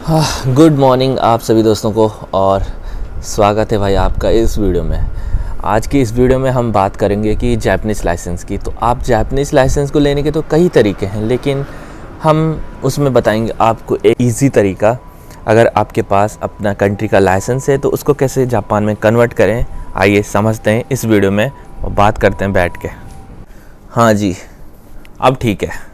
Good morning आप सभी दोस्तों को और स्वागत है भाई आपका इस वीडियो में। आज की इस वीडियो में हम बात करेंगे कि जापानीज़ लाइसेंस की। तो आप जापानीज़ लाइसेंस को लेने के तो कई तरीके हैं, लेकिन हम उसमें बताएंगे आपको एक ईज़ी तरीका। अगर आपके पास अपना कंट्री का लाइसेंस है तो उसको कैसे जापान में कन्वर्ट करें, आइए समझते हैं इस वीडियो में और बात करते हैं बैठ के। हाँ जी, अब ठीक है।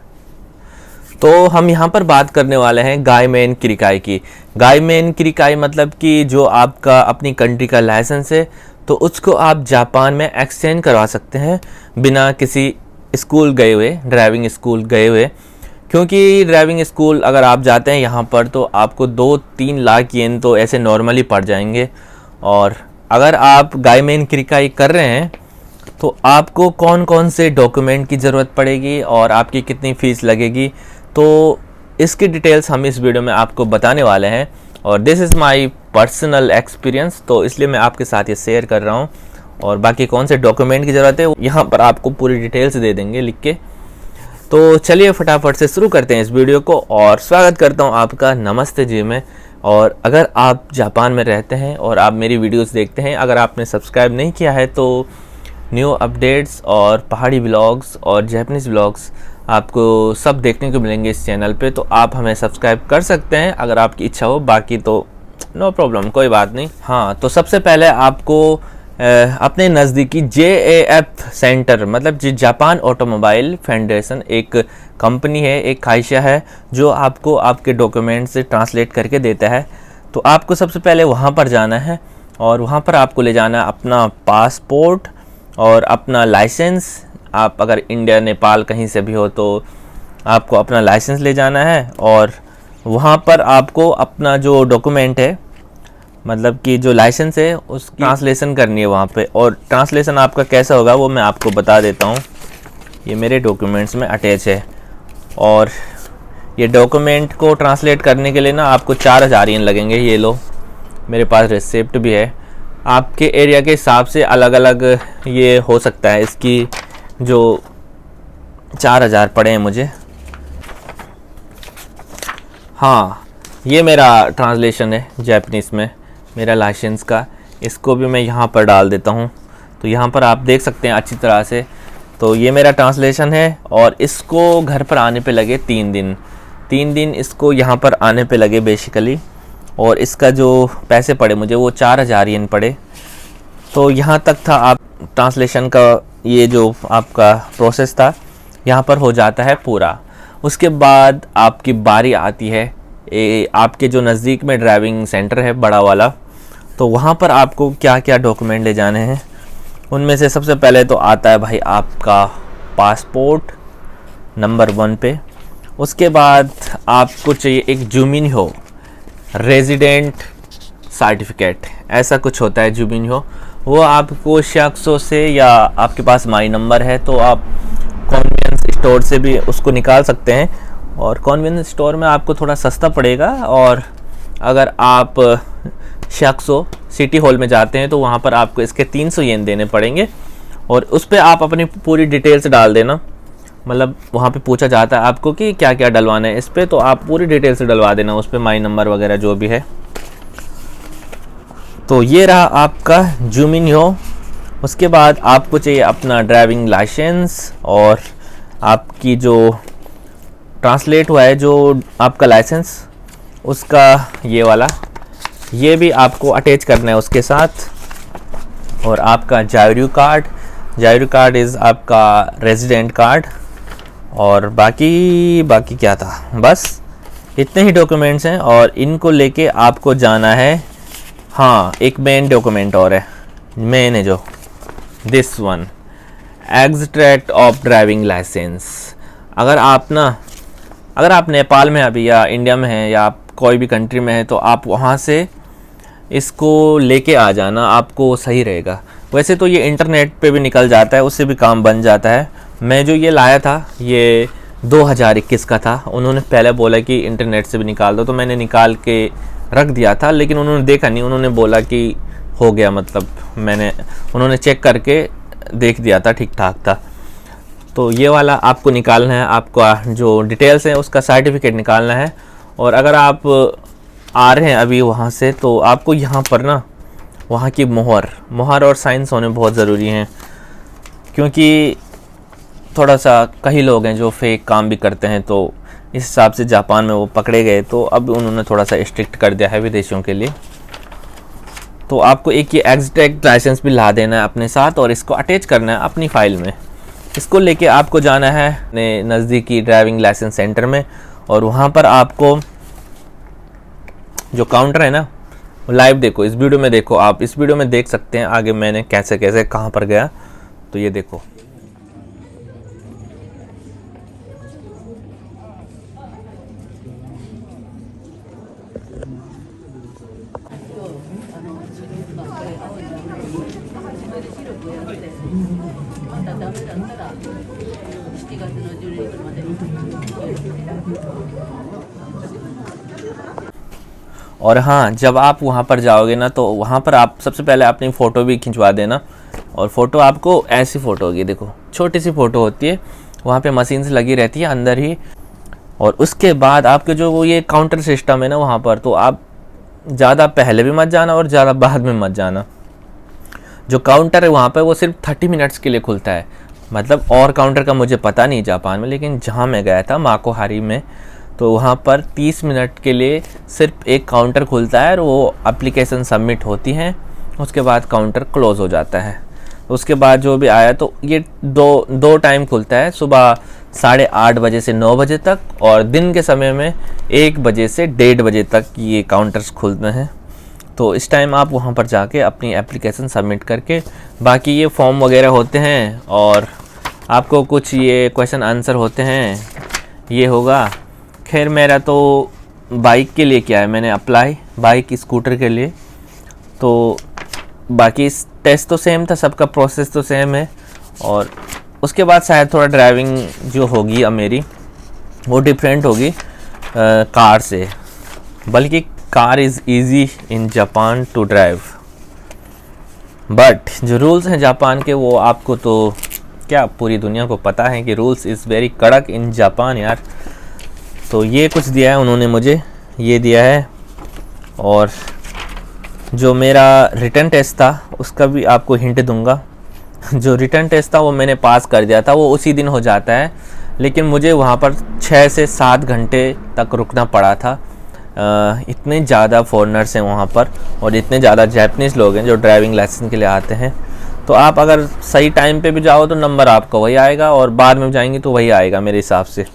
तो हम यहाँ पर बात करने वाले हैं गाइमेन किरिकाई की। गाइमेन किरिकाई मतलब कि जो आपका अपनी कंट्री का लाइसेंस है तो उसको आप जापान में एक्सचेंज करवा सकते हैं बिना किसी स्कूल गए हुए, ड्राइविंग स्कूल गए हुए। क्योंकि ड्राइविंग स्कूल अगर आप जाते हैं यहाँ पर तो आपको 2-3 लाख येन तो ऐसे नॉर्मली पड़ जाएंगे। और अगर आप गाइमेन किरिकाई कर रहे हैं तो आपको कौन कौन से डॉक्यूमेंट की ज़रूरत पड़ेगी और आपकी कितनी फ़ीस लगेगी, तो इसकी डिटेल्स हम इस वीडियो में आपको बताने वाले हैं। और this is my personal experience, तो इसलिए मैं आपके साथ ये शेयर कर रहा हूँ। और बाकी कौन से डॉक्यूमेंट की ज़रूरत है यहाँ पर आपको पूरी डिटेल्स दे देंगे लिख के। तो चलिए फटाफट से शुरू करते हैं इस वीडियो को और स्वागत करता हूँ आपका नमस्ते जी में। और अगर आप जापान में रहते हैं और आप मेरी वीडियोज़ देखते हैं, अगर आपने सब्सक्राइब नहीं किया है तो न्यू अपडेट्स और पहाड़ी व्लॉग्स और जापानीज़ व्लॉग्स आपको सब देखने को मिलेंगे इस चैनल पे। तो आप हमें सब्सक्राइब कर सकते हैं अगर आपकी इच्छा हो, बाकी तो नो प्रॉब्लम, कोई बात नहीं। हाँ, तो सबसे पहले आपको अपने नज़दीकी JAF सेंटर, मतलब जापान ऑटोमोबाइल फेडरेशन एक कंपनी है, एक खाइशा है जो आपको आपके डॉक्यूमेंट से ट्रांसलेट करके देता है। तो आपको सबसे पहले वहाँ पर जाना है और वहाँ पर आपको ले जाना अपना पासपोर्ट और अपना लाइसेंस। आप अगर इंडिया, नेपाल कहीं से भी हो तो आपको अपना लाइसेंस ले जाना है और वहाँ पर आपको अपना जो डॉक्यूमेंट है, मतलब कि जो लाइसेंस है, उसकी ट्रांसलेशन करनी है वहाँ पे। और ट्रांसलेशन आपका कैसा होगा वो मैं आपको बता देता हूँ। ये मेरे डॉक्यूमेंट्स में अटैच है और ये डॉक्यूमेंट को ट्रांसलेट करने के लिए ना आपको 4000 येन लगेंगे। ये लो, मेरे पास रिसिप्ट भी है। आपके एरिया के हिसाब से अलग अलग ये हो सकता है। इसकी जो 4000 पड़े हैं मुझे। हाँ, ये मेरा ट्रांसलेशन है जापानीज़ में, मेरा लाइसेंस का। इसको भी मैं यहाँ पर डाल देता हूँ तो यहाँ पर आप देख सकते हैं अच्छी तरह से। तो ये मेरा ट्रांसलेशन है और इसको घर पर आने पे लगे 3 दिन। 3 दिन इसको यहाँ पर आने पे लगे बेसिकली। और इसका जो पैसे पड़े मुझे वो 4000 येन पड़े। तो यहाँ तक था आप ट्रांसलेशन का ये जो आपका प्रोसेस था यहाँ पर हो जाता है पूरा। उसके बाद आपकी बारी आती है आपके जो नज़दीक में ड्राइविंग सेंटर है बड़ा वाला, तो वहाँ पर आपको क्या क्या डॉक्यूमेंट ले जाने हैं। उनमें से सबसे पहले तो आता है भाई आपका पासपोर्ट नंबर 1 पे। उसके बाद आपको चाहिए एक जुमिन्हो रेजिडेंट सर्टिफिकेट, ऐसा कुछ होता है जुमिन्हो। वो आपको शख्सों से, या आपके पास माई नंबर है तो आप कन्वीनियंस स्टोर से भी उसको निकाल सकते हैं। और कन्वीनियंस स्टोर में आपको थोड़ा सस्ता पड़ेगा। और अगर आप शख्सों सिटी हॉल में जाते हैं तो वहाँ पर आपको इसके 300 येन देने पड़ेंगे। और उस पर आप अपनी पूरी डिटेल्स डाल देना, मतलब वहाँ पे पूछा जाता है आपको कि क्या क्या डलवाना है इस पर, तो आप पूरी डिटेल्स डलवा देना उस पर, माई नंबर वगैरह जो भी है। तो ये रहा आपका जुमिन्हो। उसके बाद आपको चाहिए अपना ड्राइविंग लाइसेंस और आपकी जो ट्रांसलेट हुआ है जो आपका लाइसेंस, उसका ये वाला, ये भी आपको अटैच करना है उसके साथ। और आपका जायरू कार्ड इज़ आपका रेजिडेंट कार्ड। और बाकी क्या था, बस इतने ही डॉक्यूमेंट्स हैं और इनको लेके आपको जाना है। हाँ, एक मेन डॉक्यूमेंट और है, मेन है जो this one, extract of driving licence. अगर आप नेपाल में अभी या इंडिया में हैं या आप कोई भी कंट्री में हैं तो आप वहाँ से इसको लेके आ जाना, आपको सही रहेगा। वैसे तो ये इंटरनेट पे भी निकल जाता है, उससे भी काम बन जाता है। मैं जो ये लाया था ये 2021 का था। उन्होंने पहले बोला कि इंटरनेट से भी निकाल दो, तो मैंने निकाल के रख दिया था, लेकिन उन्होंने देखा नहीं। उन्होंने बोला कि हो गया, मतलब उन्होंने चेक करके देख दिया था, ठीक ठाक था। तो ये वाला आपको निकालना है, आपका जो डिटेल्स है उसका सर्टिफिकेट निकालना है। और अगर आप आ रहे हैं अभी वहाँ से, तो आपको यहाँ पर ना वहाँ की मोहर और साइंस होने बहुत ज़रूरी हैं, क्योंकि थोड़ा सा कई लोग हैं जो फेक काम भी करते हैं। तो इस हिसाब से जापान में वो पकड़े गए, तो अब उन्होंने थोड़ा सा स्ट्रिक्ट कर दिया है विदेशियों के लिए। तो आपको एक ये एग्जैक्ट लाइसेंस भी ला देना है अपने साथ और इसको अटैच करना है अपनी फ़ाइल में। इसको लेके आपको जाना है अपने नज़दीकी ड्राइविंग लाइसेंस सेंटर में, और वहाँ पर आपको जो काउंटर है ना, लाइव देखो, इस वीडियो में देखो, आप इस वीडियो में देख सकते हैं आगे मैंने कैसे कैसे कहाँ पर गया। तो ये देखो, और हाँ, जब आप वहाँ पर जाओगे ना, तो वहाँ पर आप सबसे पहले अपनी फ़ोटो भी खिंचवा देना। और फ़ोटो आपको ऐसी फ़ोटो होगी, देखो छोटी सी फ़ोटो होती है, वहाँ पे मशीन से लगी रहती है अंदर ही। और उसके बाद आपके जो वो ये काउंटर सिस्टम है ना वहाँ पर, तो आप ज़्यादा पहले भी मत जाना और ज़्यादा बाद में मत जाना। जो काउंटर है वहाँ पर वो सिर्फ 30 मिनट्स के लिए खुलता है। मतलब और काउंटर का मुझे पता नहीं जापान में, लेकिन जहाँ मैं गया था माकोहारी में, तो वहाँ पर 30 मिनट के लिए सिर्फ एक काउंटर खुलता है और वो एप्लीकेशन सबमिट होती हैं, उसके बाद काउंटर क्लोज़ हो जाता है। उसके बाद जो भी आया, तो ये दो टाइम खुलता है, सुबह 8:30 बजे से 9 बजे तक, और दिन के समय में 1 बजे से 1:30 बजे तक ये काउंटर्स खुलते हैं। तो इस टाइम आप वहाँ पर जाके अपनी एप्लीकेशन सबमिट करके, बाकी ये फॉर्म वगैरह होते हैं और आपको कुछ ये क्वेश्चन आंसर होते हैं, ये होगा। खैर मेरा तो बाइक के लिए किया है मैंने अप्लाई, बाइक स्कूटर के लिए। तो बाकी टेस्ट तो सेम था, सबका प्रोसेस तो सेम है। और उसके बाद शायद थोड़ा ड्राइविंग जो होगी अब मेरी, वो डिफरेंट होगी कार से, बल्कि car is easy in Japan to drive. But जो रूल्स हैं जापान के, वो आपको तो क्या पूरी दुनिया को पता है कि रूल्स इज़ वेरी कड़क इन जापान यार। तो ये कुछ दिया है उन्होंने मुझे, ये दिया है। और जो मेरा रिटर्न टेस्ट था उसका भी आपको हिंट दूंगा। जो रिटर्न टेस्ट था वो मैंने पास कर दिया था, वो उसी दिन हो जाता है, लेकिन मुझे वहाँ पर 6 से 7 घंटे तक रुकना पड़ा था। इतने ज़्यादा फॉरेनर्स हैं वहाँ पर, और इतने ज़्यादा जापानीज़ लोग हैं जो ड्राइविंग लाइसेंस के लिए आते हैं। तो आप अगर सही टाइम पे भी जाओ तो नंबर आपका वही आएगा, और बाद में जाएंगे तो वही आएगा मेरे हिसाब से।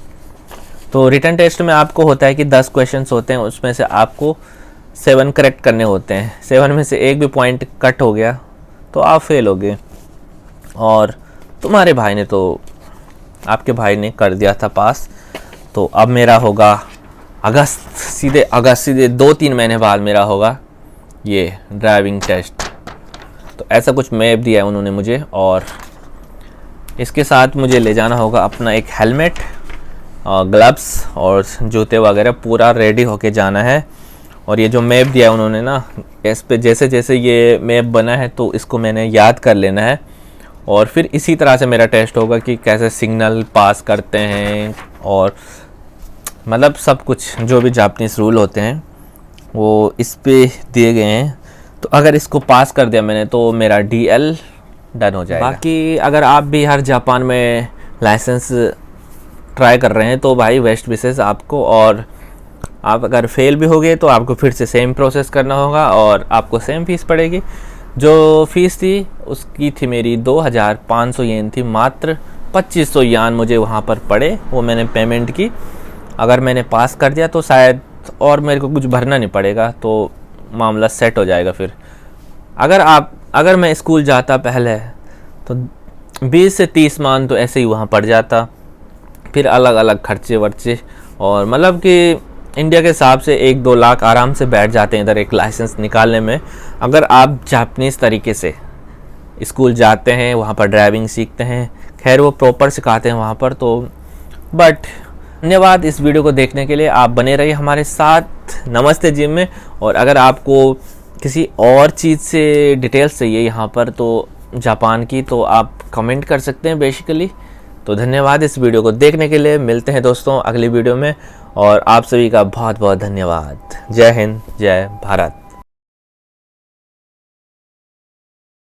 तो रिटर्न टेस्ट में आपको होता है कि 10 क्वेश्चंस होते हैं, उसमें से आपको 7 करेक्ट करने होते हैं। 7 में से एक भी पॉइंट कट हो गया तो आप फेल हो गए। और तुम्हारे भाई ने, तो आपके भाई ने कर दिया था पास। तो अब मेरा होगा सीधे 2-3 महीने बाद मेरा होगा ये ड्राइविंग टेस्ट। तो ऐसा कुछ मैप दिया है उन्होंने मुझे, और इसके साथ मुझे ले जाना होगा अपना एक हेलमेट, ग्लव्स और जूते वगैरह, पूरा रेडी होके जाना है। और ये जो मैप दिया है उन्होंने ना, इस पे जैसे जैसे ये मैप बना है तो इसको मैंने याद कर लेना है, और फिर इसी तरह से मेरा टेस्ट होगा कि कैसे सिग्नल पास करते हैं, और मतलब सब कुछ जो भी जापानीज़ रूल होते हैं वो इस पे दिए गए हैं। तो अगर इसको पास कर दिया मैंने तो मेरा DL डन हो जाएगा। बाकी अगर आप भी हर जापान में लाइसेंस ट्राई कर रहे हैं तो भाई बेस्ट विशेस आपको। और आप अगर फेल भी हो गए तो आपको फिर से सेम प्रोसेस करना होगा, और आपको सेम फीस पड़ेगी। जो फीस थी उसकी थी मेरी 2500 येन थी, मात्र 2500 यान मुझे वहाँ पर पड़े, वो मैंने पेमेंट की। अगर मैंने पास कर दिया तो शायद और मेरे को कुछ भरना नहीं पड़ेगा, तो मामला सेट हो जाएगा। फिर अगर मैं स्कूल जाता पहले तो 20 से 30 मान तो ऐसे ही वहाँ पड़ जाता, फिर अलग अलग खर्चे वर्चे, और मतलब कि इंडिया के हिसाब से 1-2 लाख आराम से बैठ जाते हैं इधर एक लाइसेंस निकालने में, अगर आप जापानीज़ तरीके से स्कूल जाते हैं, वहाँ पर ड्राइविंग सीखते हैं। खैर वो प्रॉपर सिखाते हैं वहाँ पर। तो बट धन्यवाद इस वीडियो को देखने के लिए, आप बने रहिए हमारे साथ नमस्ते जिम में। और अगर आपको किसी और चीज़ से डिटेल्स चाहिए यहाँ पर तो जापान की, तो आप कमेंट कर सकते हैं बेसिकली। तो धन्यवाद इस वीडियो को देखने के लिए। मिलते हैं दोस्तों अगली वीडियो में, और आप सभी का बहुत बहुत धन्यवाद। जय हिंद, जय भारत।